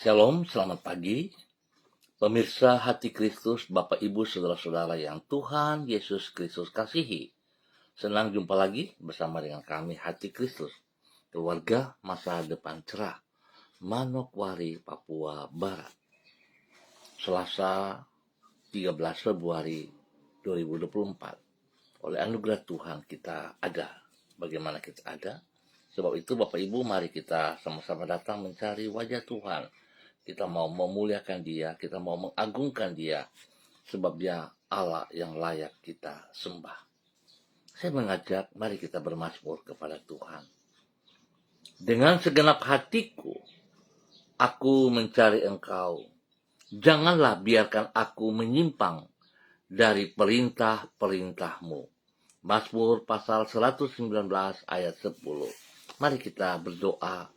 Shalom, selamat pagi. Pemirsa hati Kristus, Bapak Ibu, Saudara-saudara yang Tuhan Yesus Kristus kasihi. Senang jumpa lagi bersama dengan kami Hati Kristus, keluarga masa depan cerah, Manokwari, Papua Barat. Selasa 13 Februari 2024. Oleh anugerah Tuhan kita ada. Bagaimana kita ada? Sebab itu Bapak Ibu, mari kita sama-sama datang mencari wajah Tuhan. Kita mau memuliakan Dia, kita mau mengagungkan Dia, sebab Dia Allah yang layak kita sembah. Saya mengajak, mari kita bermazmur kepada Tuhan. Dengan segenap hatiku, aku mencari Engkau. Janganlah biarkan aku menyimpang dari perintah-perintah-Mu. Mazmur pasal 119 ayat 10. Mari kita berdoa,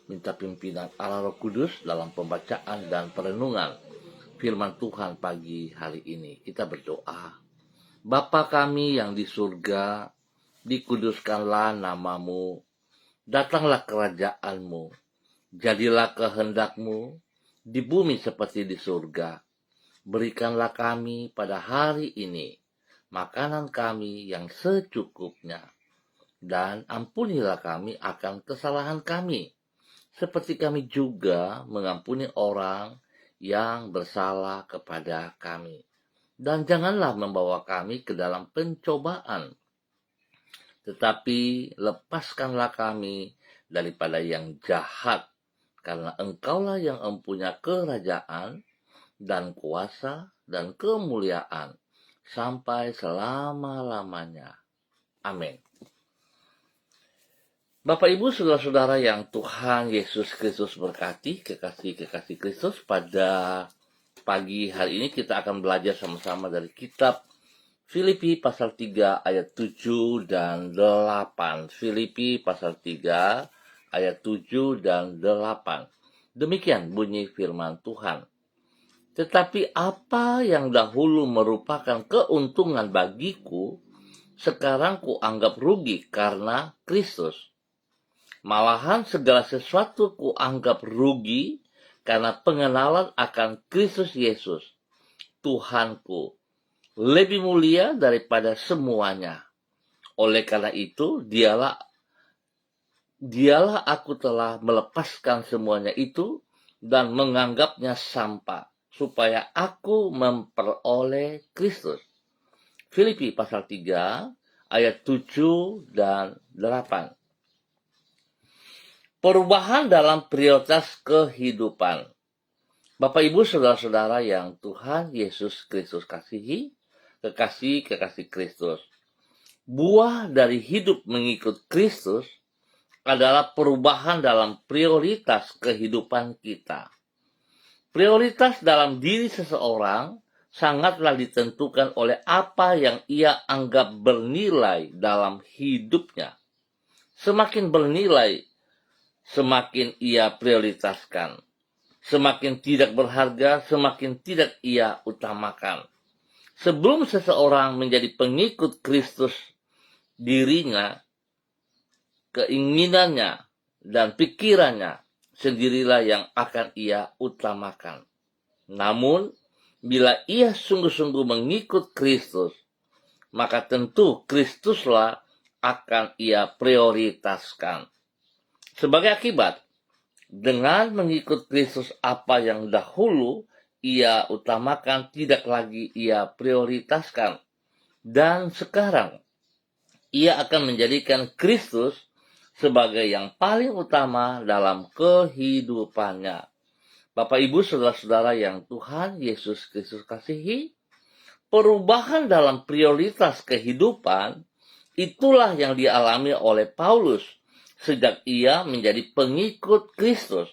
minta pimpinan Allah Roh Kudus dalam pembacaan dan perenungan firman Tuhan pagi hari ini. Kita berdoa. Bapa kami yang di surga, dikuduskanlah nama-Mu, datanglah kerajaan-Mu, jadilah kehendak-Mu di bumi seperti di surga. Berikanlah kami pada hari ini makanan kami yang secukupnya, dan ampunilah kami akan kesalahan kami, seperti kami juga mengampuni orang yang bersalah kepada kami. Dan janganlah membawa kami ke dalam pencobaan, tetapi lepaskanlah kami daripada yang jahat, karena Engkaulah yang mempunyai kerajaan dan kuasa dan kemuliaan sampai selama-lamanya. Amin. Bapak Ibu, saudara-saudara yang Tuhan Yesus Kristus berkati, kekasih-kekasih Kristus, pada pagi hari ini kita akan belajar sama-sama dari kitab Filipi pasal 3 ayat 7 dan 8. Filipi pasal 3 ayat 7 dan 8. Demikian bunyi firman Tuhan. Tetapi apa yang dahulu merupakan keuntungan bagiku, sekarang kuanggap rugi karena Kristus. Malahan segala sesuatu kuanggap rugi karena pengenalan akan Kristus Yesus, Tuhanku, lebih mulia daripada semuanya. Oleh karena itu, dialah aku telah melepaskan semuanya itu dan menganggapnya sampah, supaya aku memperoleh Kristus. Filipi pasal 3 ayat 7 dan 8. Perubahan dalam prioritas kehidupan. Bapak Ibu saudara-saudara yang Tuhan Yesus Kristus kasihi, kekasih-kekasih Kristus. Buah dari hidup mengikut Kristus adalah perubahan dalam prioritas kehidupan kita. Prioritas dalam diri seseorang sangatlah ditentukan oleh apa yang ia anggap bernilai dalam hidupnya. Semakin bernilai, semakin ia prioritaskan. Semakin tidak berharga, semakin tidak ia utamakan. Sebelum seseorang menjadi pengikut Kristus, dirinya, keinginannya, dan pikirannya sendirilah yang akan ia utamakan. Namun, bila ia sungguh-sungguh mengikut Kristus, maka tentu Kristuslah akan ia prioritaskan. Sebagai akibat, dengan mengikut Kristus, apa yang dahulu ia utamakan tidak lagi ia prioritaskan. Dan sekarang, ia akan menjadikan Kristus sebagai yang paling utama dalam kehidupannya. Bapak Ibu saudara-saudara yang Tuhan Yesus Kristus kasihi, perubahan dalam prioritas kehidupan itulah yang dialami oleh Paulus sejak ia menjadi pengikut Kristus.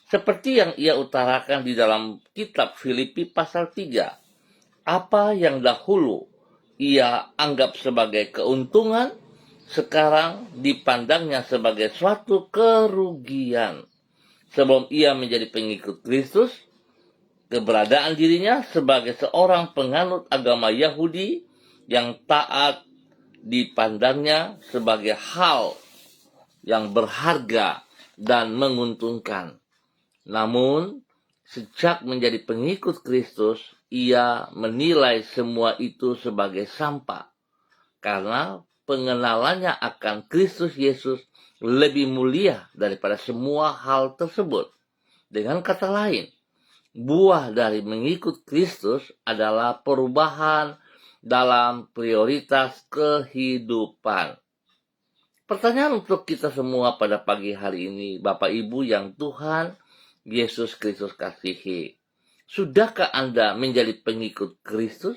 Seperti yang ia utarakan di dalam kitab Filipi pasal 3. Apa yang dahulu ia anggap sebagai keuntungan, sekarang dipandangnya sebagai suatu kerugian. Sebelum ia menjadi pengikut Kristus, keberadaan dirinya sebagai seorang penganut agama Yahudi yang taat dipandangnya sebagai hal yang berharga dan menguntungkan. Namun, sejak menjadi pengikut Kristus, ia menilai semua itu sebagai sampah. Karena pengenalannya akan Kristus Yesus lebih mulia daripada semua hal tersebut. Dengan kata lain, buah dari mengikut Kristus adalah perubahan dalam prioritas kehidupan. Pertanyaan untuk kita semua pada pagi hari ini, Bapak Ibu yang Tuhan Yesus Kristus kasihi. Sudahkah Anda menjadi pengikut Kristus?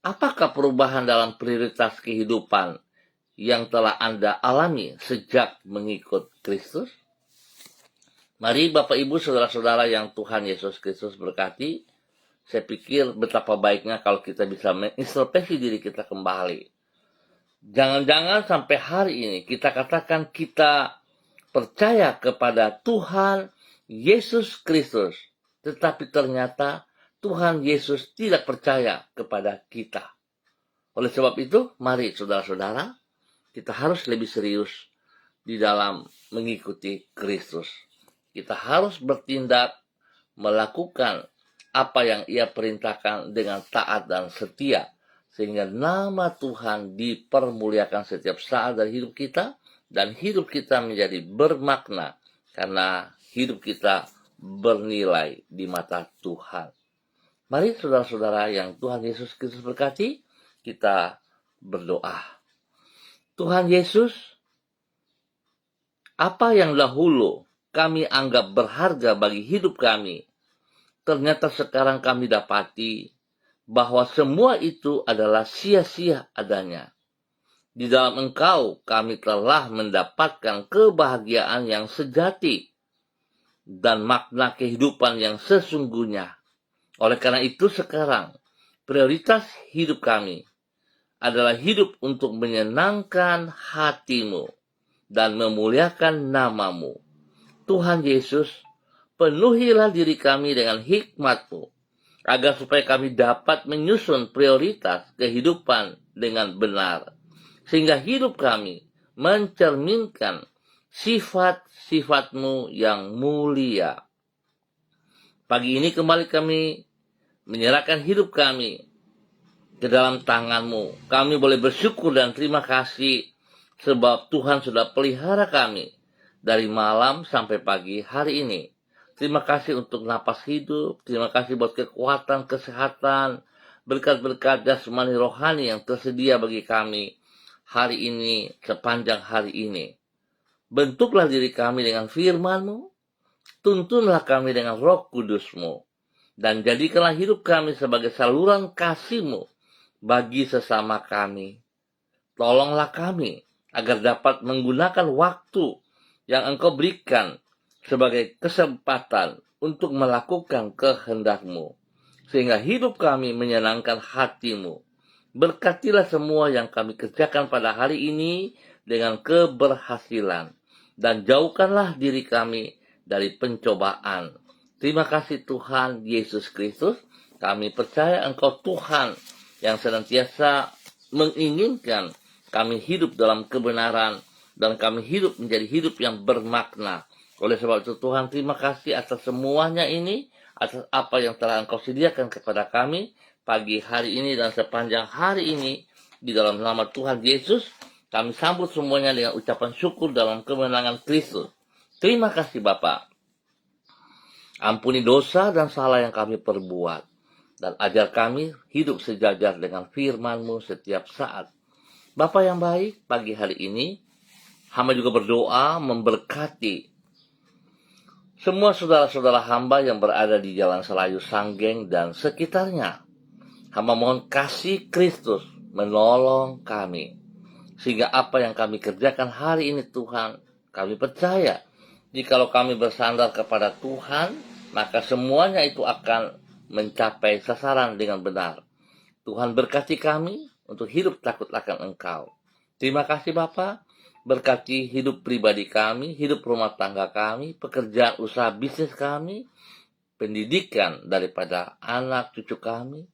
Apakah perubahan dalam prioritas kehidupan yang telah Anda alami sejak mengikut Kristus? Mari Bapak Ibu saudara-saudara yang Tuhan Yesus Kristus berkati, saya pikir betapa baiknya kalau kita bisa mengintrospeksi diri kita kembali. Jangan-jangan sampai hari ini kita katakan kita percaya kepada Tuhan Yesus Kristus, tetapi ternyata Tuhan Yesus tidak percaya kepada kita. Oleh sebab itu, mari saudara-saudara, kita harus lebih serius di dalam mengikuti Kristus. Kita harus bertindak, melakukan apa yang Ia perintahkan dengan taat dan setia, sehingga nama Tuhan dipermuliakan setiap saat dari hidup kita, dan hidup kita menjadi bermakna, karena hidup kita bernilai di mata Tuhan. Mari saudara-saudara yang Tuhan Yesus Kristus berkati, kita berdoa. Tuhan Yesus, apa yang dahulu kami anggap berharga bagi hidup kami, ternyata sekarang kami dapati bahwa semua itu adalah sia-sia adanya. Di dalam Engkau kami telah mendapatkan kebahagiaan yang sejati dan makna kehidupan yang sesungguhnya. Oleh karena itu sekarang prioritas hidup kami adalah hidup untuk menyenangkan hati-Mu dan memuliakan nama-Mu. Tuhan Yesus, penuhilah diri kami dengan hikmat-Mu, agar supaya kami dapat menyusun prioritas kehidupan dengan benar, sehingga hidup kami mencerminkan sifat-sifat-Mu yang mulia. Pagi ini kembali kami menyerahkan hidup kami ke dalam tangan-Mu. Kami boleh bersyukur dan terima kasih sebab Tuhan sudah pelihara kami dari malam sampai pagi hari ini. Terima kasih untuk napas hidup, terima kasih buat kekuatan, kesehatan, berkat-berkat jasmani rohani yang tersedia bagi kami hari ini, sepanjang hari ini. Bentuklah diri kami dengan firman-Mu, tuntunlah kami dengan Roh Kudus-Mu, dan jadikanlah hidup kami sebagai saluran kasih-Mu bagi sesama kami. Tolonglah kami agar dapat menggunakan waktu yang Engkau berikan sebagai kesempatan untuk melakukan kehendak-Mu, sehingga hidup kami menyenangkan hati-Mu. Berkatilah semua yang kami kerjakan pada hari ini dengan keberhasilan, dan jauhkanlah diri kami dari pencobaan. Terima kasih Tuhan Yesus Kristus. Kami percaya Engkau Tuhan yang senantiasa menginginkan kami hidup dalam kebenaran, dan kami hidup menjadi hidup yang bermakna. Oleh sebab itu Tuhan, terima kasih atas semuanya ini, atas apa yang telah Engkau sediakan kepada kami pagi hari ini dan sepanjang hari ini. Di dalam nama Tuhan Yesus, kami sambut semuanya dengan ucapan syukur dalam kemenangan Kristus. Terima kasih Bapa. Ampuni dosa dan salah yang kami perbuat, dan ajar kami hidup sejajar dengan firman-Mu setiap saat. Bapa yang baik, pagi hari ini hamba juga berdoa memberkati semua saudara-saudara hamba yang berada di Jalan Selayu, Sanggeng, dan sekitarnya. Hamba mohon kasih Kristus menolong kami, sehingga apa yang kami kerjakan hari ini Tuhan, kami percaya jikalau kami bersandar kepada Tuhan, maka semuanya itu akan mencapai sasaran dengan benar. Tuhan berkati kami untuk hidup takut akan Engkau. Terima kasih Bapa. Berkati hidup pribadi kami, hidup rumah tangga kami, pekerjaan usaha bisnis kami, pendidikan daripada anak cucu kami,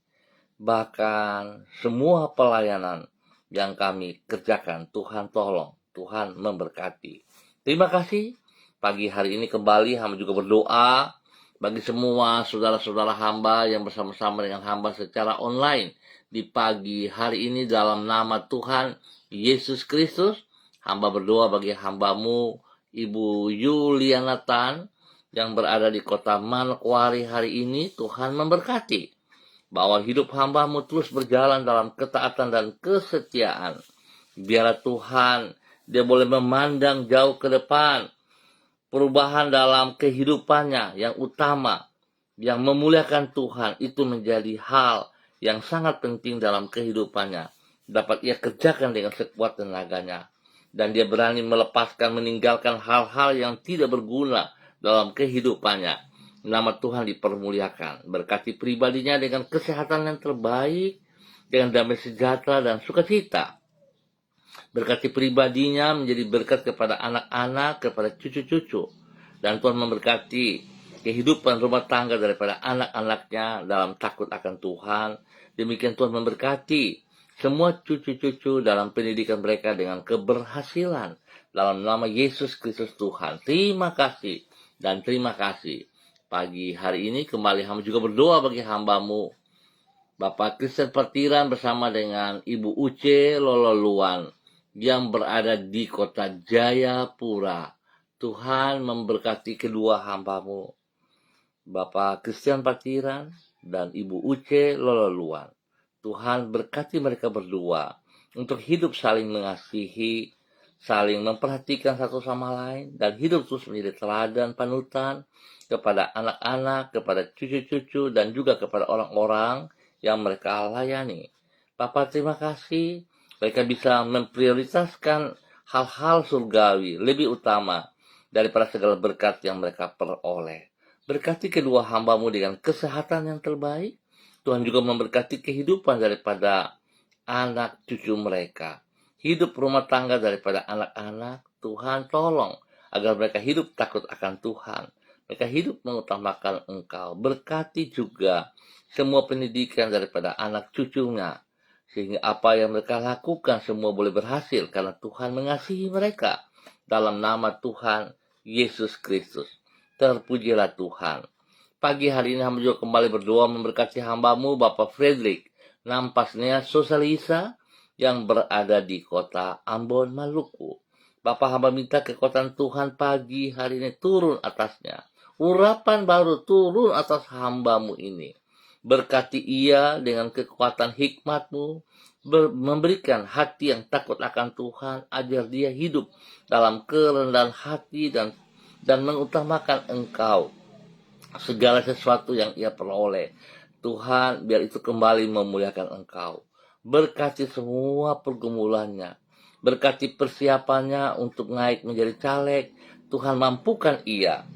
bahkan semua pelayanan yang kami kerjakan. Tuhan tolong, Tuhan memberkati. Terima kasih. Pagi hari ini kembali hamba juga berdoa bagi semua saudara-saudara hamba yang bersama-sama dengan hamba secara online di pagi hari ini dalam nama Tuhan Yesus Kristus. Hamba berdoa bagi hambamu Ibu Yuliana Tan yang berada di kota Manokwari hari ini. Tuhan memberkati bahwa hidup hambamu terus berjalan dalam ketaatan dan kesetiaan. Biarlah Tuhan dia boleh memandang jauh ke depan, perubahan dalam kehidupannya yang utama, yang memuliakan Tuhan, itu menjadi hal yang sangat penting dalam kehidupannya. Dapat ia kerjakan dengan sekuat tenaganya. Dan dia berani melepaskan, meninggalkan hal-hal yang tidak berguna dalam kehidupannya. Nama Tuhan dipermuliakan. Berkati pribadinya dengan kesehatan yang terbaik, dengan damai sejahtera dan sukacita. Berkati pribadinya menjadi berkat kepada anak-anak, kepada cucu-cucu. Dan Tuhan memberkati kehidupan rumah tangga daripada anak-anaknya dalam takut akan Tuhan. Demikian Tuhan memberkati semua cucu-cucu dalam pendidikan mereka dengan keberhasilan. Dalam nama Yesus Kristus Tuhan. Terima kasih dan terima kasih. Pagi hari ini kembali hamba juga berdoa bagi hambamu Bapak Kristen Partiran bersama dengan Ibu Uce Lololuan yang berada di kota Jayapura. Tuhan memberkati kedua hambamu, Bapak Kristen Partiran dan Ibu Uce Lololuan. Tuhan berkati mereka berdua untuk hidup saling mengasihi, saling memperhatikan satu sama lain, dan hidup terus menjadi teladan panutan kepada anak-anak, kepada cucu-cucu, dan juga kepada orang-orang yang mereka layani. Bapak terima kasih, mereka bisa memprioritaskan hal-hal surgawi lebih utama daripada segala berkat yang mereka peroleh. Berkati kedua hambamu dengan kesehatan yang terbaik. Tuhan juga memberkati kehidupan daripada anak cucu mereka. Hidup rumah tangga daripada anak-anak. Tuhan tolong agar mereka hidup takut akan Tuhan. Mereka hidup mengutamakan Engkau. Berkati juga semua pendidikan daripada anak cucunya. Sehingga apa yang mereka lakukan semua boleh berhasil karena Tuhan mengasihi mereka. Dalam nama Tuhan Yesus Kristus. Terpujilah Tuhan. Pagi hari ini hamba juga kembali berdoa memberkati hambamu Bapak Frederick Nampasnya Sosalisa yang berada di kota Ambon, Maluku. Bapak hamba minta kekuatan Tuhan pagi hari ini turun atasnya. Urapan baru turun atas hambamu ini. Berkati ia dengan kekuatan hikmat-Mu, memberikan hati yang takut akan Tuhan, ajar dia hidup dalam kerendahan hati dan mengutamakan Engkau. Segala sesuatu yang ia peroleh, Tuhan biar itu kembali memuliakan Engkau. Berkati semua pergumulannya, berkati persiapannya untuk naik menjadi caleg. Tuhan mampukan ia.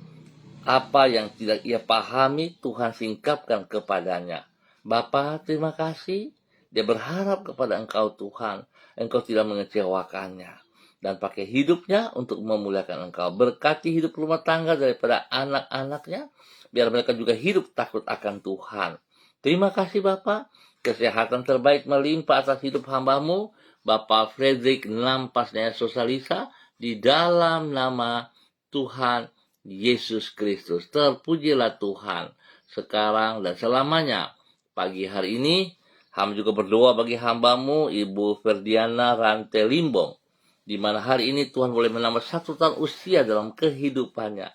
Apa yang tidak ia pahami, Tuhan singkapkan kepadanya. Bapa terima kasih, dia berharap kepada Engkau Tuhan, Engkau tidak mengecewakannya. Dan pakai hidupnya untuk memuliakan Engkau. Berkati hidup rumah tangga daripada anak-anaknya, biar mereka juga hidup takut akan Tuhan. Terima kasih Bapak. Kesehatan terbaik melimpah atas hidup hambamu, Bapak Frederick Nampasnya Sosalisa, di dalam nama Tuhan Yesus Kristus. Terpujilah Tuhan sekarang dan selamanya. Pagi hari ini, hamba juga berdoa bagi hambamu, Ibu Ferdiana Rantelimbong, di mana hari ini Tuhan boleh menambah 1 tahun usia dalam kehidupannya.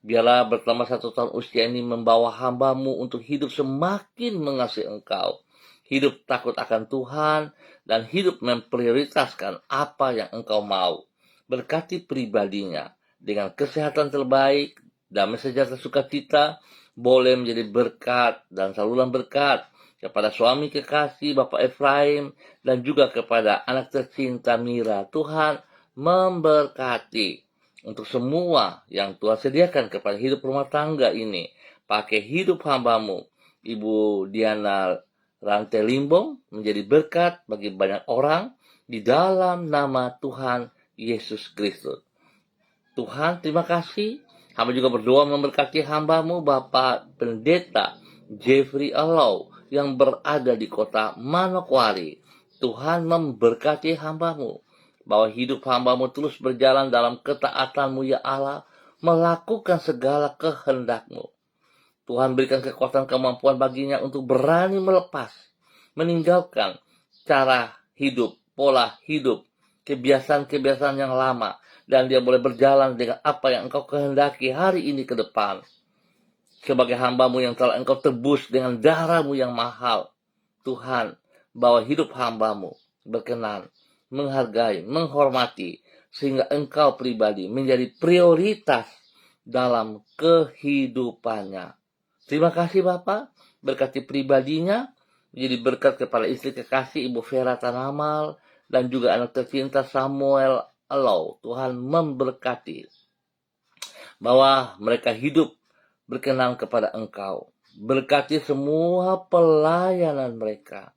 Biarlah bertambah 1 tahun usia ini membawa hambamu untuk hidup semakin mengasihi Engkau. Hidup takut akan Tuhan dan hidup memprioritaskan apa yang Engkau mau. Berkati pribadinya dengan kesehatan terbaik, damai sejahtera sukacita, boleh menjadi berkat dan saluran berkat kepada suami kekasih Bapak Efraim dan juga kepada anak tercinta Mira. Tuhan memberkati untuk semua yang Tuhan sediakan kepada hidup rumah tangga ini. Pakai hidup hambamu Ibu Diana Rantelimbong menjadi berkat bagi banyak orang di dalam nama Tuhan Yesus Kristus. Tuhan terima kasih. Hamba juga berdoa memberkati hambamu Bapak Pendeta Jeffrey Allow yang berada di kota Manokwari. Tuhan memberkati hambamu, bahwa hidup hambamu terus berjalan dalam ketaatan-Mu ya Allah, melakukan segala kehendak-Mu. Tuhan berikan kekuatan kemampuan baginya untuk berani melepas, meninggalkan cara hidup, pola hidup, kebiasaan-kebiasaan yang lama, dan dia boleh berjalan dengan apa yang Engkau kehendaki hari ini ke depan. Sebagai hamba-Mu yang telah Engkau tebus dengan darah-Mu yang mahal, Tuhan, bahwa hidup hamba-Mu berkenan, menghargai, menghormati, sehingga Engkau pribadi menjadi prioritas dalam kehidupannya. Terima kasih Bapak, berkati pribadinya, menjadi berkat kepada istri kekasih Ibu Vera Tanamal, dan juga anak tercinta Samuel Elau. Tuhan memberkati, bahwa mereka hidup berkenan kepada Engkau. Berkati semua pelayanan mereka.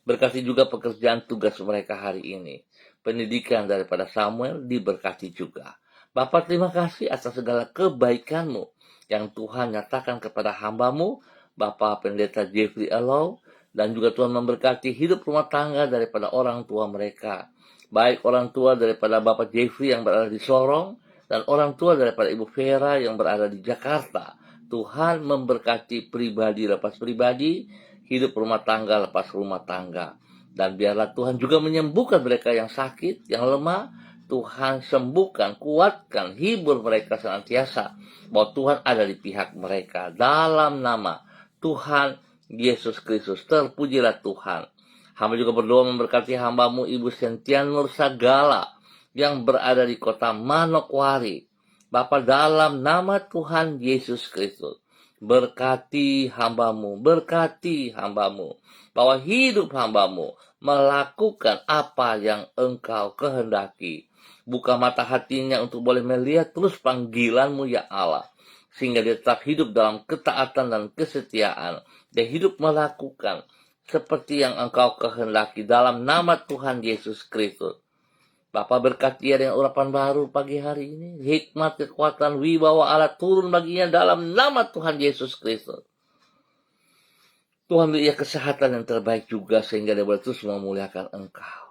Berkati juga pekerjaan tugas mereka hari ini. Pendidikan daripada Samuel diberkati juga. Bapak, terima kasih atas segala kebaikan-Mu yang Tuhan nyatakan kepada hamba-Mu, Bapak Pendeta Jeffrey Elau, dan juga Tuhan memberkati hidup rumah tangga daripada orang tua mereka. Baik orang tua daripada Bapak Jeffrey yang berada di Sorong, dan orang tua daripada Ibu Vera yang berada di Jakarta. Tuhan memberkati pribadi lepas pribadi, hidup rumah tangga lepas rumah tangga. Dan biarlah Tuhan juga menyembuhkan mereka yang sakit, yang lemah. Tuhan sembuhkan, kuatkan, hibur mereka senantiasa, bahwa Tuhan ada di pihak mereka. Dalam nama Tuhan Yesus Kristus, terpujilah Tuhan. Hamba juga berdoa memberkati hamba-Mu Ibu Sentian Nur Sagala yang berada di kota Manokwari. Bapa, dalam nama Tuhan Yesus Kristus, berkati hamba-Mu, bahwa hidup hamba-Mu melakukan apa yang Engkau kehendaki. Buka mata hatinya untuk boleh melihat terus panggilan-Mu ya Allah, sehingga dia tetap hidup dalam ketaatan dan kesetiaan. Dia hidup melakukan seperti yang Engkau kehendaki dalam nama Tuhan Yesus Kristus. Bapak, berkati dia dengan urapan baru pagi hari ini. Hikmat, kekuatan, wibawa Allah turun baginya dalam nama Tuhan Yesus Kristus. Tuhan beri dia kesehatan yang terbaik juga, sehingga dia boleh terus memuliakan Engkau.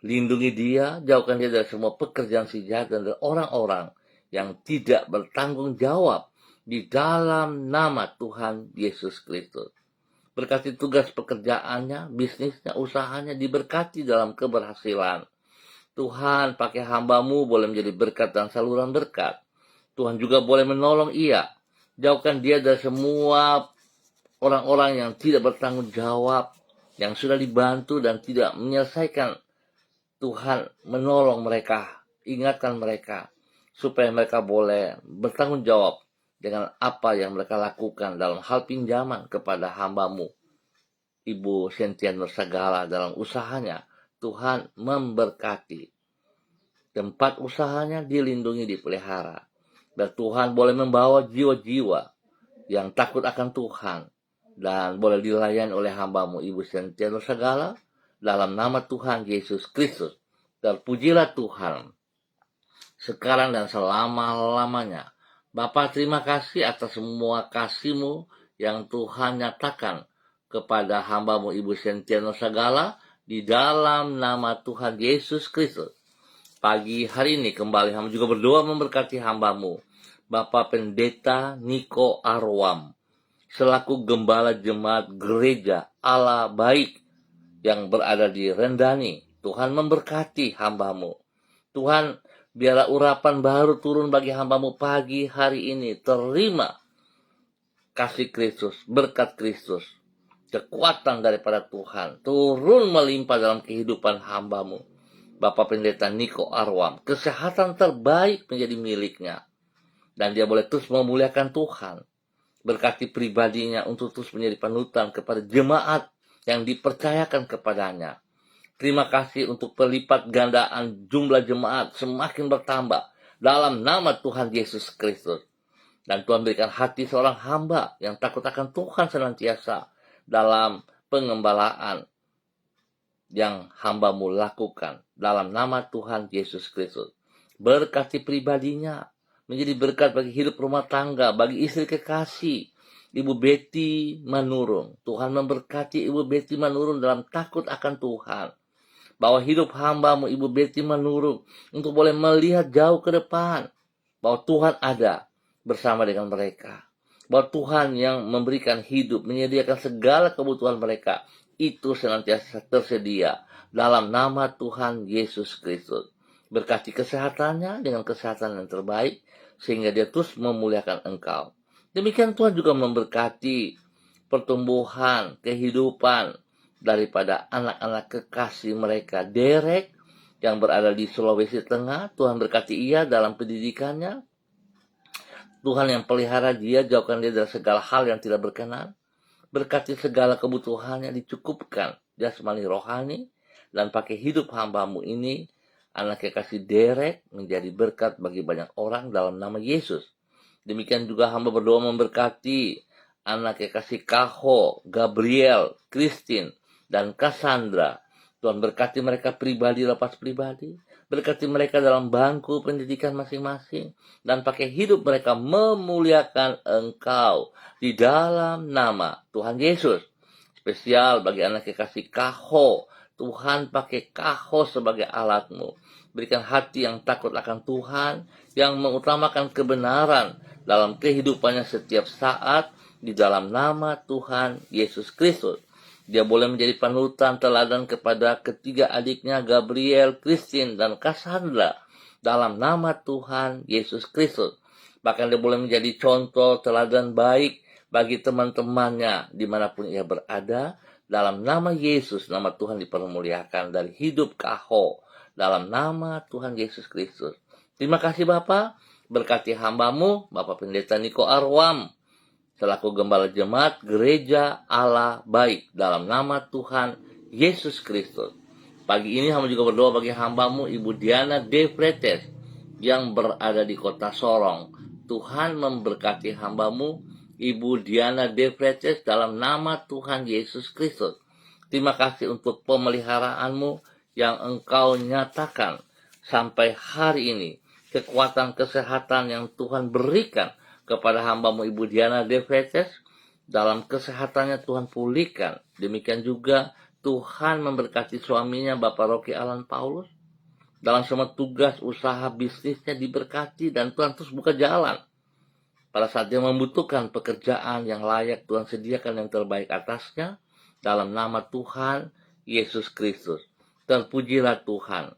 Lindungi dia, jauhkan dia dari semua pekerjaan si jahat dan dari orang-orang yang tidak bertanggung jawab, di dalam nama Tuhan Yesus Kristus. Berkati tugas pekerjaannya, bisnisnya, usahanya, diberkati dalam keberhasilan. Tuhan, pakai hamba-Mu boleh menjadi berkat dan saluran berkat. Tuhan juga boleh menolong ia. Jauhkan dia dari semua orang-orang yang tidak bertanggung jawab, yang sudah dibantu dan tidak menyelesaikan. Tuhan, menolong mereka, ingatkan mereka, supaya mereka boleh bertanggung jawab dengan apa yang mereka lakukan dalam hal pinjaman kepada hamba-Mu Ibu Sentian Nursagala dalam usahanya. Tuhan memberkati. Tempat usahanya dilindungi, dipelihara. Dan Tuhan boleh membawa jiwa-jiwa yang takut akan Tuhan, dan boleh dilayani oleh hamba-Mu Ibu Sentian Nursagala dalam nama Tuhan Yesus Kristus. Terpujilah Tuhan sekarang dan selama-lamanya. Bapa, terima kasih atas semua kasih-Mu yang Tuhan nyatakan kepada hamba-Mu Ibu Sentian Nursagala di dalam nama Tuhan Yesus Kristus. Pagi hari ini kembali hamba juga berdoa memberkati hamba-Mu Bapak Pendeta Niko Arwam, selaku Gembala Jemaat Gereja Allah Baik yang berada di Rendani. Tuhan memberkati hamba-Mu. Tuhan, biarlah urapan baru turun bagi hamba-Mu pagi hari ini. Terima kasih Kristus, berkat Kristus, kekuatan daripada Tuhan turun melimpah dalam kehidupan hamba-Mu Bapak Pendeta Niko Arwam. Kesehatan terbaik menjadi miliknya, dan dia boleh terus memuliakan Tuhan. Berkati pribadinya untuk terus menjadi panutan kepada jemaat yang dipercayakan kepadanya. Terima kasih untuk pelipat gandaan jumlah jemaat semakin bertambah dalam nama Tuhan Yesus Kristus. Dan Tuhan berikan hati seorang hamba yang takut akan Tuhan senantiasa dalam pengembalaan yang hamba-Mu lakukan dalam nama Tuhan Yesus Kristus. Berkati pribadinya, menjadi berkat bagi hidup rumah tangga, bagi istri kekasih Ibu Betty Manurung. Tuhan memberkati Ibu Betty Manurung dalam takut akan Tuhan, bahwa hidup hamba-Mu Ibu Betty Manurung untuk boleh melihat jauh ke depan, bahwa Tuhan ada bersama dengan mereka. Bahwa Tuhan yang memberikan hidup, menyediakan segala kebutuhan mereka, itu senantiasa tersedia dalam nama Tuhan Yesus Kristus. Berkati kesehatannya dengan kesehatan yang terbaik, sehingga dia terus memuliakan Engkau. Demikian Tuhan juga memberkati pertumbuhan, kehidupan daripada anak-anak kekasih mereka, Derek, yang berada di Sulawesi Tengah. Tuhan berkati ia dalam pendidikannya. Tuhan yang pelihara dia, jauhkan dia dari segala hal yang tidak berkenan. Berkati segala kebutuhannya, dicukupkan jasmani rohani, dan pakai hidup hamba-Mu ini, anak kekasih Derek, menjadi berkat bagi banyak orang dalam nama Yesus. Demikian juga hamba berdoa memberkati anak kekasih Kaho, Gabriel, Christine, dan Cassandra. Tuhan berkati mereka pribadi lepas pribadi. Berkati mereka dalam bangku pendidikan masing-masing. Dan pakai hidup mereka memuliakan Engkau di dalam nama Tuhan Yesus. Spesial bagi anak kekasih Kaho. Tuhan pakai Kaho sebagai alat-Mu. Berikan hati yang takut akan Tuhan, yang mengutamakan kebenaran dalam kehidupannya setiap saat di dalam nama Tuhan Yesus Kristus. Dia boleh menjadi panutan teladan kepada ketiga adiknya Gabriel, Christine, dan Cassandra dalam nama Tuhan Yesus Kristus. Bahkan dia boleh menjadi contoh teladan baik bagi teman-temannya dimanapun ia berada. Dalam nama Yesus, nama Tuhan dipermuliakan dari hidup Kaho. Dalam nama Tuhan Yesus Kristus. Terima kasih Bapak. Berkati hamba-Mu, Bapak Pendeta Niko Arwam, selaku Gembala Jemaat Gereja Allah Baik, dalam nama Tuhan Yesus Kristus. Pagi ini hamba juga berdoa bagi hamba-Mu Ibu Diana De Fretes yang berada di kota Sorong. Tuhan memberkati hamba-Mu Ibu Diana De Fretes dalam nama Tuhan Yesus Kristus. Terima kasih untuk pemeliharaan-Mu yang Engkau nyatakan sampai hari ini. Kekuatan kesehatan yang Tuhan berikan kepada hamba-Mu Ibu Diana De Fretes, dalam kesehatannya Tuhan pulihkan. Demikian juga Tuhan memberkati suaminya Bapak Rocky Alan Paulus. Dalam semua tugas, usaha, bisnisnya diberkati dan Tuhan terus buka jalan. Pada saat dia membutuhkan pekerjaan yang layak, Tuhan sediakan yang terbaik atasnya. Dalam nama Tuhan Yesus Kristus. Terpujilah Tuhan.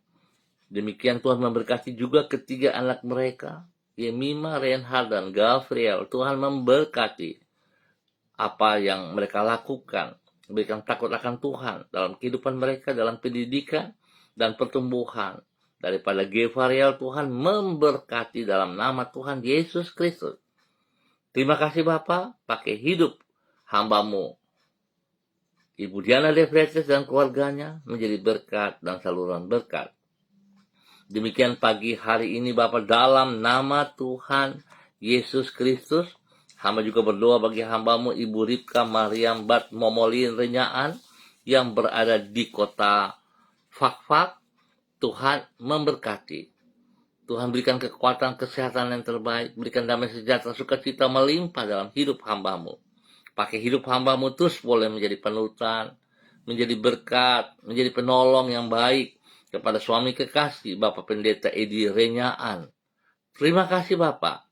Demikian Tuhan memberkati juga ketiga anak mereka, Yemima, Reinhard, dan Gabriel. Tuhan memberkati apa yang mereka lakukan. Berikan takut akan Tuhan dalam kehidupan mereka, dalam pendidikan dan pertumbuhan. Daripada Gabriel, Tuhan memberkati dalam nama Tuhan Yesus Kristus. Terima kasih Bapak, pakai hidup hamba-Mu Ibu Diana De Fretes dan keluarganya menjadi berkat dan saluran berkat. Demikian pagi hari ini Bapak, dalam nama Tuhan Yesus Kristus, hamba juga berdoa bagi hamba-Mu Ibu Ripka Mariam Bat Momolin Renyaan yang berada di kota Fakfak. Tuhan memberkati. Tuhan berikan kekuatan kesehatan yang terbaik, berikan damai sejahtera sukacita melimpah dalam hidup hamba-Mu. Pakai hidup hamba-Mu terus boleh menjadi panutan, menjadi berkat, menjadi penolong yang baik kepada suami kekasih Bapak Pendeta Edi Renyaan. Terima kasih Bapak.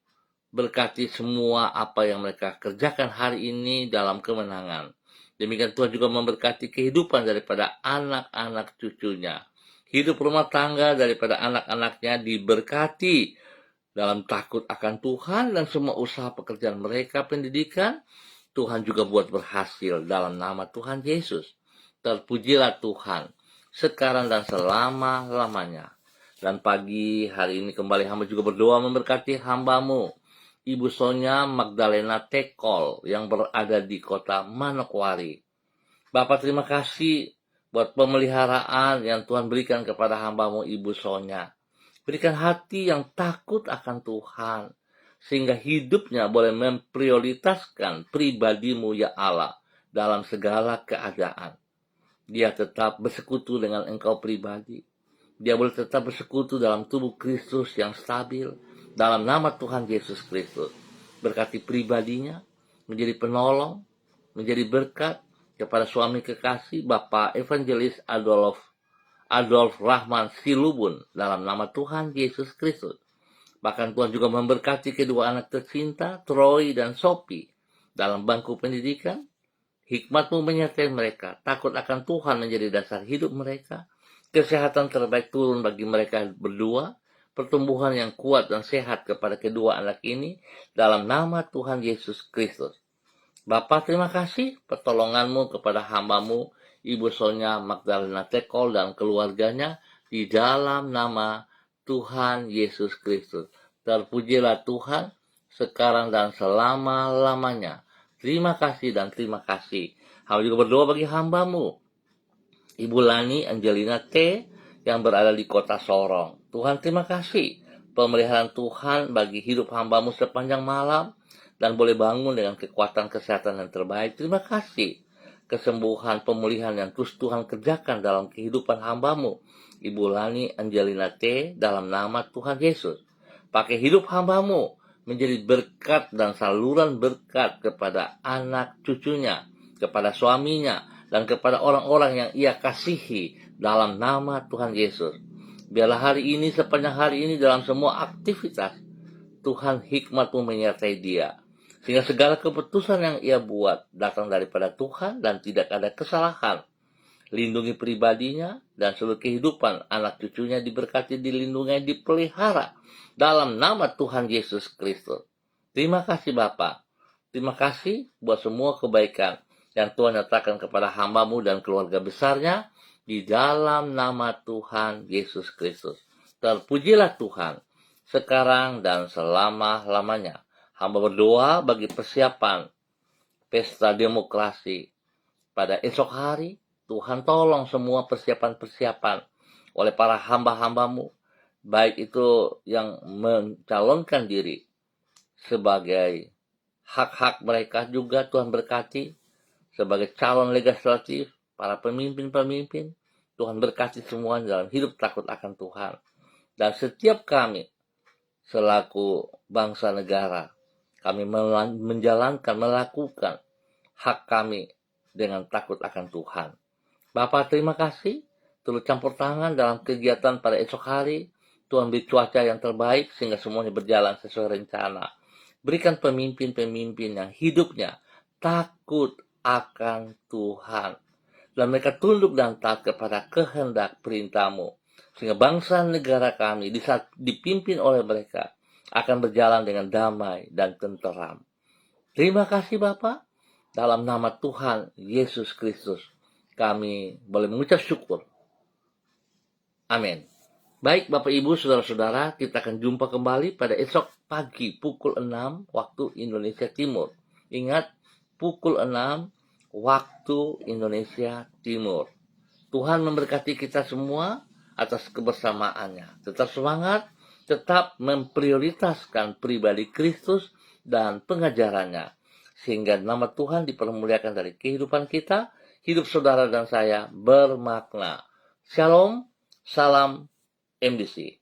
Berkati semua apa yang mereka kerjakan hari ini dalam kemenangan. Demikian Tuhan juga memberkati kehidupan daripada anak-anak cucunya. Hidup rumah tangga daripada anak-anaknya diberkati dalam takut akan Tuhan, dan semua usaha pekerjaan mereka, pendidikan, Tuhan juga buat berhasil dalam nama Tuhan Yesus. Terpujilah Tuhan sekarang dan selama-lamanya. Dan pagi hari ini kembali hamba juga berdoa memberkati hamba-Mu Ibu Sonia Magdalena Tekol yang berada di kota Manokwari. Bapak terima kasih buat pemeliharaan yang Tuhan berikan kepada hamba-Mu Ibu Sonia. Berikan hati yang takut akan Tuhan, sehingga hidupnya boleh memprioritaskan pribadi-Mu ya Allah dalam segala keadaan. Dia tetap bersekutu dengan Engkau pribadi. Dia boleh tetap bersekutu dalam tubuh Kristus yang stabil. Dalam nama Tuhan Yesus Kristus. Berkati pribadinya, menjadi penolong, menjadi berkat kepada suami kekasih Bapak Evangelis Adolf Rahman Silubun. Dalam nama Tuhan Yesus Kristus. Bahkan Tuhan juga memberkati kedua anak tercinta, Troy dan Sophie, dalam bangku pendidikan. Hikmat-Mu menyertai mereka, takut akan Tuhan menjadi dasar hidup mereka, kesehatan terbaik turun bagi mereka berdua, pertumbuhan yang kuat dan sehat kepada kedua anak ini, dalam nama Tuhan Yesus Kristus. Bapa, terima kasih pertolongan-Mu kepada hamba-Mu, Ibu Sonia Magdalena Tekol dan keluarganya, di dalam nama Tuhan Yesus Kristus. Terpujilah Tuhan, sekarang dan selama-lamanya. Terima kasih dan terima kasih. Hamba juga berdoa bagi hamba-Mu, Ibu Lani Angelina T, yang berada di kota Sorong. Tuhan, terima kasih pemeliharaan Tuhan bagi hidup hamba-Mu sepanjang malam, dan boleh bangun dengan kekuatan kesehatan yang terbaik. Terima kasih kesembuhan, pemulihan yang terus Tuhan kerjakan dalam kehidupan hamba-Mu, Ibu Lani Angelina T, dalam nama Tuhan Yesus. Pakai hidup hamba-Mu menjadi berkat dan saluran berkat kepada anak cucunya, kepada suaminya, dan kepada orang-orang yang ia kasihi dalam nama Tuhan Yesus. Biarlah hari ini, sepanjang hari ini, dalam semua aktivitas, Tuhan hikmat-Mu menyertai dia, sehingga segala keputusan yang ia buat datang daripada Tuhan dan tidak ada kesalahan. Lindungi pribadinya dan seluruh kehidupan anak cucunya diberkati, dilindungi, dipelihara dalam nama Tuhan Yesus Kristus. Terima kasih Bapa. Terima kasih buat semua kebaikan yang Tuhan nyatakan kepada hamba-Mu dan keluarga besarnya, di dalam nama Tuhan Yesus Kristus. Terpujilah Tuhan, sekarang dan selama-lamanya. Hamba berdoa bagi persiapan pesta demokrasi pada esok hari. Tuhan, tolong semua persiapan-persiapan oleh para hamba-hamba-Mu, baik itu yang mencalonkan diri sebagai hak-hak mereka, juga Tuhan berkati sebagai calon legislatif, para pemimpin-pemimpin. Tuhan berkati semua dalam hidup takut akan Tuhan. Dan setiap kami selaku bangsa negara, kami menjalankan, melakukan hak kami dengan takut akan Tuhan. Bapak, terima kasih turut campur tangan dalam kegiatan pada esok hari. Tuhan beri cuaca yang terbaik sehingga semuanya berjalan sesuai rencana. Berikan pemimpin-pemimpin yang hidupnya takut akan Tuhan, dan mereka tunduk dan taat kepada kehendak perintah-Mu, sehingga bangsa negara kami di saat dipimpin oleh mereka akan berjalan dengan damai dan tenteram. Terima kasih Bapa. Dalam nama Tuhan Yesus Kristus kami boleh mengucap syukur. Amin. Baik Bapak Ibu, Saudara-saudara, kita akan jumpa kembali pada esok pagi pukul 6 waktu Indonesia Timur. Ingat, pukul 6 waktu Indonesia Timur. Tuhan memberkati kita semua atas kebersamaannya. Tetap semangat, tetap memprioritaskan pribadi Kristus dan pengajarannya, sehingga nama Tuhan dipermuliakan dari kehidupan kita. Hidup saudara dan saya bermakna. Shalom, salam MDC.